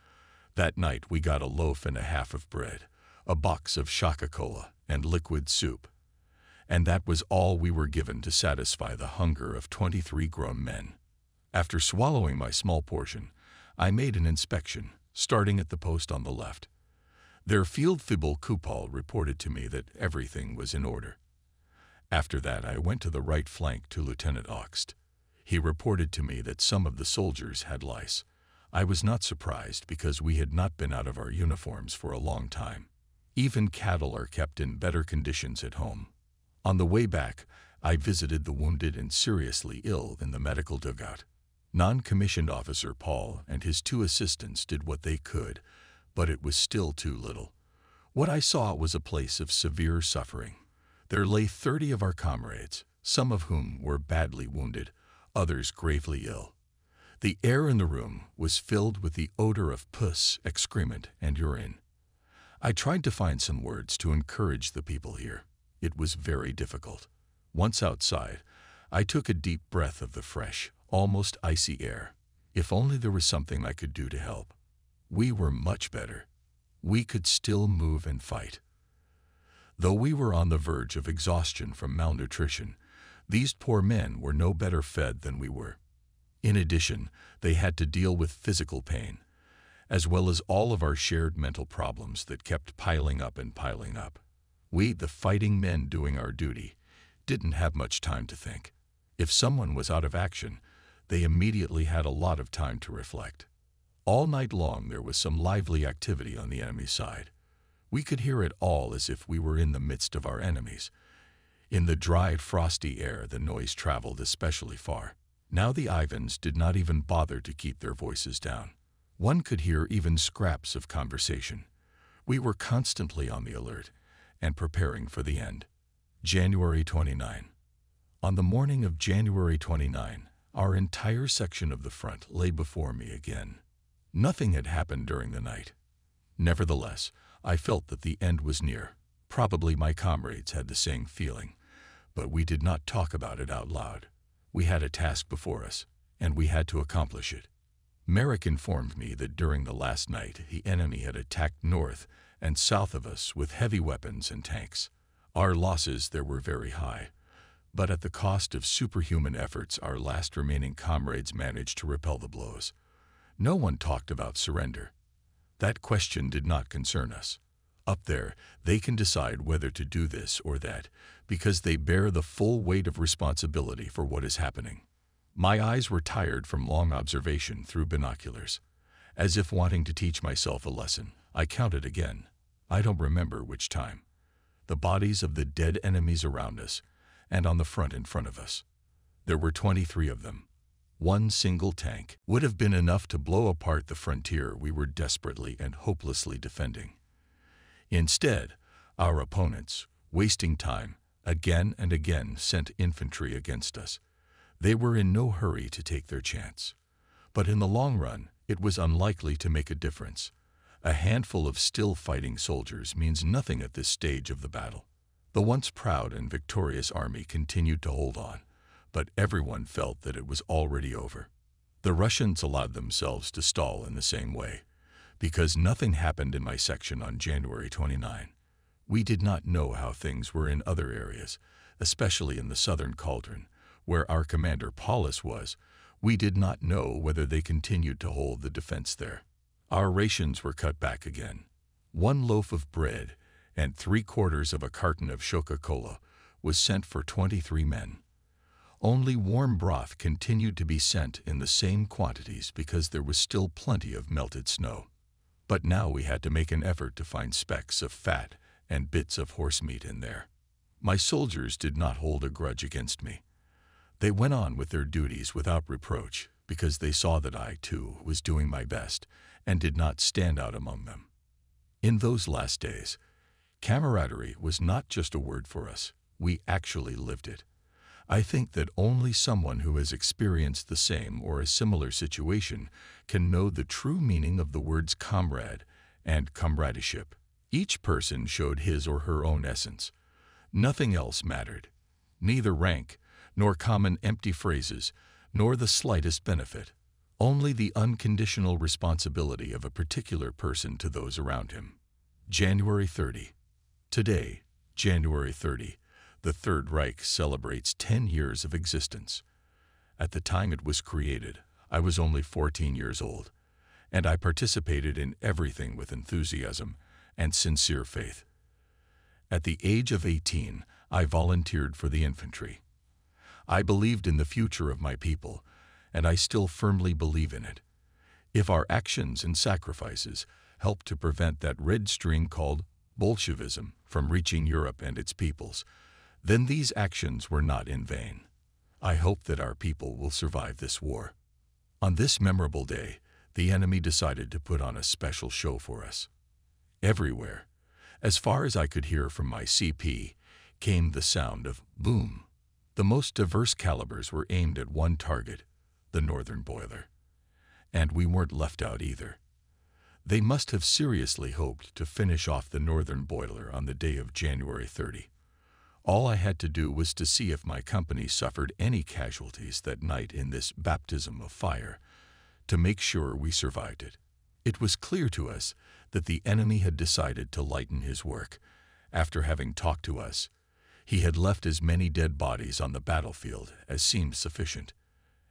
That night we got a loaf and a half of bread, a box of Shaka-Cola, and liquid soup. And that was all we were given to satisfy the hunger of 23 grown men. After swallowing my small portion, I made an inspection, starting at the post on the left. Their field fibble Kupal reported to me that everything was in order. After that, I went to the right flank to Lieutenant Oxt. He reported to me that some of the soldiers had lice. I was not surprised because we had not been out of our uniforms for a long time. Even cattle are kept in better conditions at home. On the way back, I visited the wounded and seriously ill in the medical dugout. Non-commissioned officer Paul and his 2 assistants did what they could, but it was still too little. What I saw was a place of severe suffering. There lay 30 of our comrades, some of whom were badly wounded, others gravely ill. The air in the room was filled with the odor of pus, excrement, and urine. I tried to find some words to encourage the people here. It was very difficult. Once outside, I took a deep breath of the fresh, almost icy air. If only there was something I could do to help. We were much better. We could still move and fight. Though we were on the verge of exhaustion from malnutrition, these poor men were no better fed than we were. In addition, they had to deal with physical pain, as well as all of our shared mental problems that kept piling up and piling up. We, the fighting men doing our duty, didn't have much time to think. If someone was out of action, they immediately had a lot of time to reflect. All night long there was some lively activity on the enemy side. We could hear it all as if we were in the midst of our enemies. In the dry, frosty air, the noise traveled especially far. Now the Ivans did not even bother to keep their voices down. One could hear even scraps of conversation. We were constantly on the alert and preparing for the end. January 29. On the morning of January 29, our entire section of the front lay before me again. Nothing had happened during the night. Nevertheless, I felt that the end was near. Probably my comrades had the same feeling, but we did not talk about it out loud. We had a task before us, and we had to accomplish it. Merrick informed me that during the last night, the enemy had attacked north and south of us with heavy weapons and tanks. Our losses there were very high, but at the cost of superhuman efforts, our last remaining comrades managed to repel the blows. No one talked about surrender. That question did not concern us. Up there, they can decide whether to do this or that, because they bear the full weight of responsibility for what is happening. My eyes were tired from long observation through binoculars. As if wanting to teach myself a lesson, I counted again. I don't remember which time. The bodies of the dead enemies around us, and on the front in front of us. There were 23 of them. One single tank would have been enough to blow apart the frontier we were desperately and hopelessly defending. Instead, our opponents, wasting time, again and again sent infantry against us. They were in no hurry to take their chance. But in the long run, it was unlikely to make a difference. A handful of still fighting soldiers means nothing at this stage of the battle. The once proud and victorious army continued to hold on, but everyone felt that it was already over. The Russians allowed themselves to stall in the same way. Because nothing happened in my section on January 29, we did not know how things were in other areas, especially in the southern cauldron, where our commander Paulus was. We did not know whether they continued to hold the defense there. Our rations were cut back again. 1 loaf of bread and 3/4 of a carton of Coca-Cola was sent for 23 men. Only warm broth continued to be sent in the same quantities because there was still plenty of melted snow. But now we had to make an effort to find specks of fat and bits of horse meat in there. My soldiers did not hold a grudge against me. They went on with their duties without reproach because they saw that I, too, was doing my best and did not stand out among them. In those last days, camaraderie was not just a word for us. We actually lived it. I think that only someone who has experienced the same or a similar situation can know the true meaning of the words comrade and comradeship. Each person showed his or her own essence. Nothing else mattered. Neither rank, nor common empty phrases, nor the slightest benefit. Only the unconditional responsibility of a particular person to those around him. January 30. Today, January 30, the Third Reich celebrates 10 years of existence. At the time it was created, I was only 14 years old, and I participated in everything with enthusiasm and sincere faith. At the age of 18, I volunteered for the infantry. I believed in the future of my people, and I still firmly believe in it. If our actions and sacrifices help to prevent that red string called Bolshevism from reaching Europe and its peoples, then these actions were not in vain. I hope that our people will survive this war. On this memorable day, the enemy decided to put on a special show for us. Everywhere, as far as I could hear from my CP, came the sound of boom. The most diverse calibers were aimed at one target, the northern boiler. And we weren't left out either. They must have seriously hoped to finish off the northern boiler on the day of January 30. All I had to do was to see if my company suffered any casualties that night in this baptism of fire, to make sure we survived it. It was clear to us that the enemy had decided to lighten his work. After having talked to us, he had left as many dead bodies on the battlefield as seemed sufficient,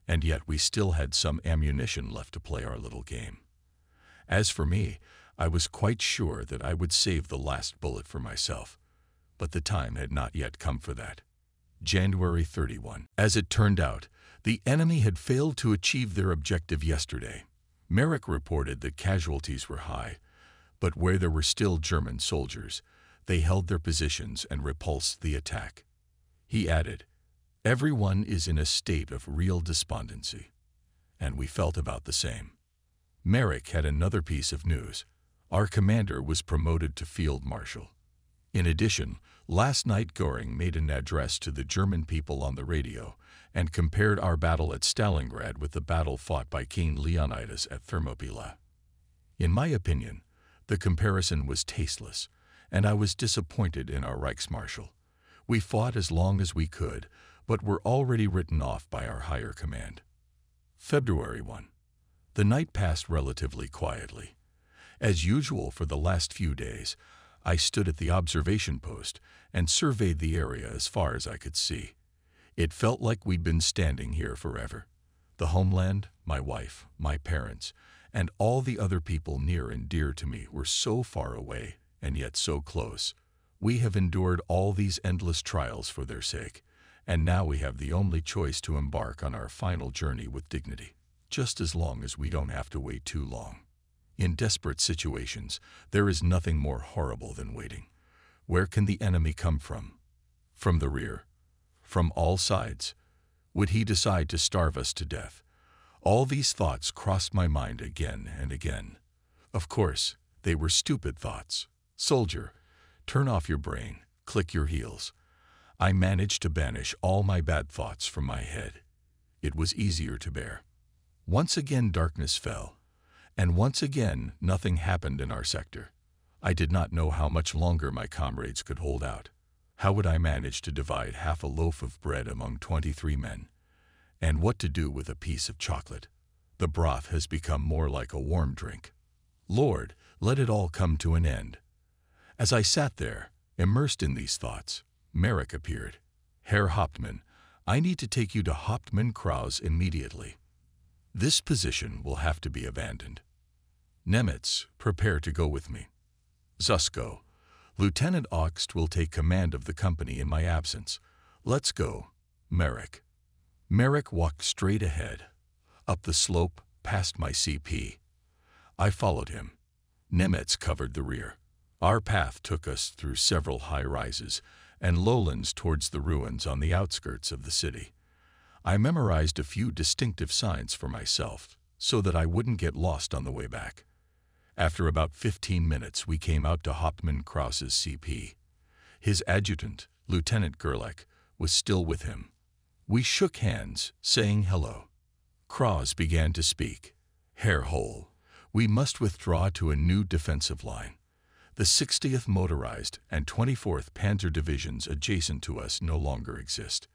and yet we still had some ammunition left to play our little game. As for me, I was quite sure that I would save the last bullet for myself. But the time had not yet come for that. January 31. As it turned out, the enemy had failed to achieve their objective yesterday. Merrick reported that casualties were high, but where there were still German soldiers, they held their positions and repulsed the attack. He added, "Everyone is in a state of real despondency," and we felt about the same. Merrick had another piece of news. Our commander was promoted to field marshal. In addition, last night Göring made an address to the German people on the radio and compared our battle at Stalingrad with the battle fought by King Leonidas at Thermopylae. In my opinion, the comparison was tasteless, and I was disappointed in our Reichsmarschall. We fought as long as we could, but were already written off by our higher command. February 1. The night passed relatively quietly. As usual for the last few days, I stood at the observation post and surveyed the area as far as I could see. It felt like we'd been standing here forever. The homeland, my wife, my parents, and all the other people near and dear to me were so far away and yet so close. We have endured all these endless trials for their sake, and now we have the only choice to embark on our final journey with dignity, just as long as we don't have to wait too long. In desperate situations, there is nothing more horrible than waiting. Where can the enemy come from? From the rear. From all sides. Would he decide to starve us to death? All these thoughts crossed my mind again and again. Of course, they were stupid thoughts. Soldier, turn off your brain, click your heels. I managed to banish all my bad thoughts from my head. It was easier to bear. Once again darkness fell, And once again, nothing happened in our sector. I did not know how much longer my comrades could hold out. How would I manage to divide half a loaf of bread among 23 men? And what to do with a piece of chocolate? The broth has become more like a warm drink. Lord, let it all come to an end. As I sat there, immersed in these thoughts, Merrick appeared. Herr Hauptmann, I need to take you to Hauptmann Kraus immediately. This position will have to be abandoned. Nemitz, prepare to go with me. Zusko, Lieutenant Augst will take command of the company in my absence. Let's go, Merrick. Merrick walked straight ahead, up the slope, past my CP. I followed him. Nemitz covered the rear. Our path took us through several high rises and lowlands towards the ruins on the outskirts of the city. I memorized a few distinctive signs for myself so that I wouldn't get lost on the way back. After about 15 minutes, we came out to Hauptmann Kraus's CP. His adjutant, Lieutenant Gerlach, was still with him. We shook hands, saying hello. Kraus began to speak. Herr Hohl, we must withdraw to a new defensive line. The 60th Motorized and 24th Panzer Divisions adjacent to us no longer exist.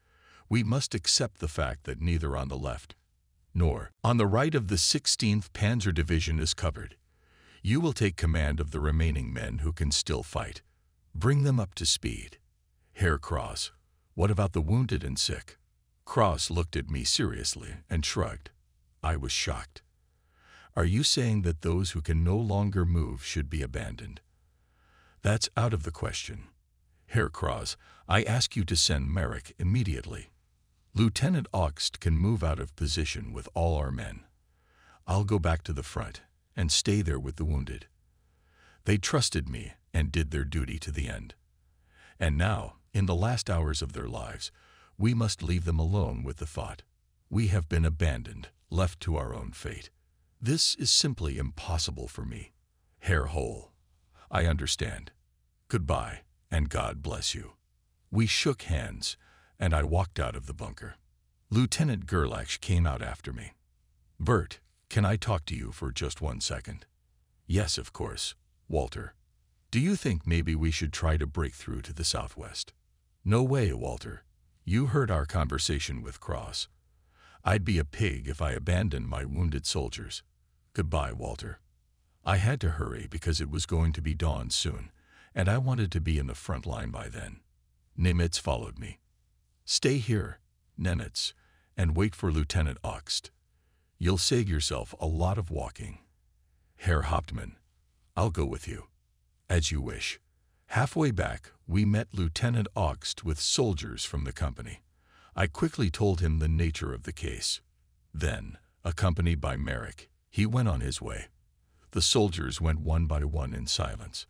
We must accept the fact that neither on the left nor on the right of the 16th Panzer Division is covered. You will take command of the remaining men who can still fight. Bring them up to speed. Herr Kraus, what about the wounded and sick? Kraus looked at me seriously and shrugged. I was shocked. Are you saying that those who can no longer move should be abandoned? That's out of the question. Herr Kraus, I ask you to send Merrick immediately. Lieutenant Augst can move out of position with all our men. I'll go back to the front and stay there with the wounded. They trusted me and did their duty to the end. And now, in the last hours of their lives, we must leave them alone with the thought, we have been abandoned, left to our own fate. This is simply impossible for me. Herr Hohl, I understand. Goodbye, and God bless you. We shook hands, and I walked out of the bunker. Lieutenant Gerlach came out after me. Bert, can I talk to you for just 1 second? Yes, of course, Walter. Do you think maybe we should try to break through to the southwest? No way, Walter. You heard our conversation with Kraus. I'd be a pig if I abandoned my wounded soldiers. Goodbye, Walter. I had to hurry because it was going to be dawn soon, and I wanted to be in the front line by then. Nemitz followed me. Stay here, Nemitz, and wait for Lieutenant Augst. You'll save yourself a lot of walking. Herr Hauptmann, I'll go with you. As you wish. Halfway back, we met Lieutenant Augst with soldiers from the company. I quickly told him the nature of the case. Then, accompanied by Merrick, he went on his way. The soldiers went one by one in silence.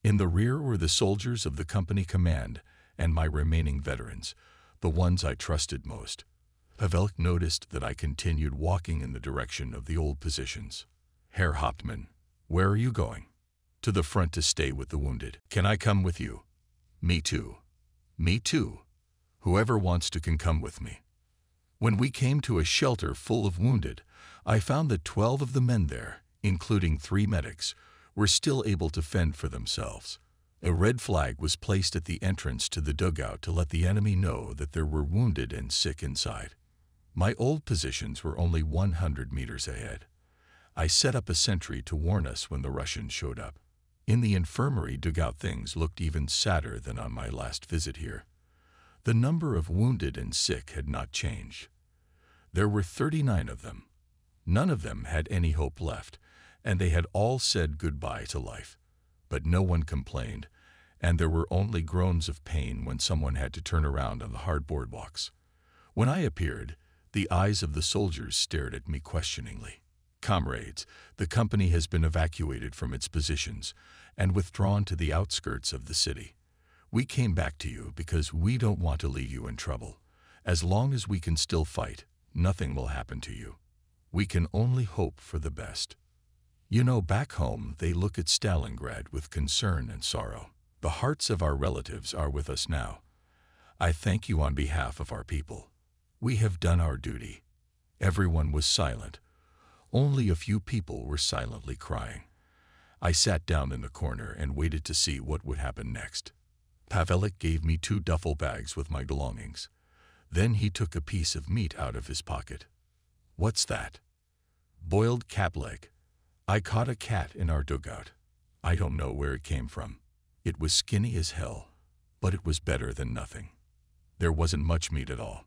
In the rear were the soldiers of the company command and my remaining veterans, the ones I trusted most. Pavelk noticed that I continued walking in the direction of the old positions. Herr Hauptmann, where are you going? To the front to stay with the wounded. Can I come with you? Me too. Me too. Whoever wants to can come with me. When we came to a shelter full of wounded, I found that 12 of the men there, including 3 medics, were still able to fend for themselves. A red flag was placed at the entrance to the dugout to let the enemy know that there were wounded and sick inside. My old positions were only 100 meters ahead. I set up a sentry to warn us when the Russians showed up. In the infirmary dugout, things looked even sadder than on my last visit here. The number of wounded and sick had not changed. There were 39 of them. None of them had any hope left, and they had all said goodbye to life. But no one complained, and there were only groans of pain when someone had to turn around on the hard boardwalks. When I appeared, the eyes of the soldiers stared at me questioningly. Comrades, the company has been evacuated from its positions and withdrawn to the outskirts of the city. We came back to you because we don't want to leave you in trouble. As long as we can still fight, nothing will happen to you. We can only hope for the best. You know, back home, they look at Stalingrad with concern and sorrow. The hearts of our relatives are with us now. I thank you on behalf of our people. We have done our duty. Everyone was silent. Only a few people were silently crying. I sat down in the corner and waited to see what would happen next. Pavelik gave me 2 duffel bags with my belongings. Then he took a piece of meat out of his pocket. "What's that?" "Boiled cat leg. I caught a cat in our dugout. I don't know where it came from. It was skinny as hell, but it was better than nothing." There wasn't much meat at all.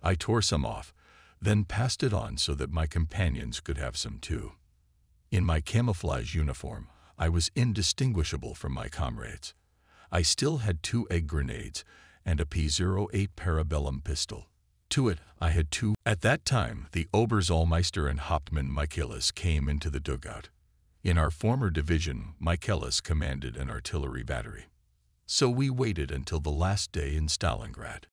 I tore some off, then passed it on so that my companions could have some too. In my camouflage uniform, I was indistinguishable from my comrades. I still had 2 egg grenades and a P08 Parabellum pistol. To it, I had 2. At that time, the Oberzollmeister and Hauptmann Michaelis came into the dugout. In our former division, Michaelis commanded an artillery battery. So we waited until the last day in Stalingrad.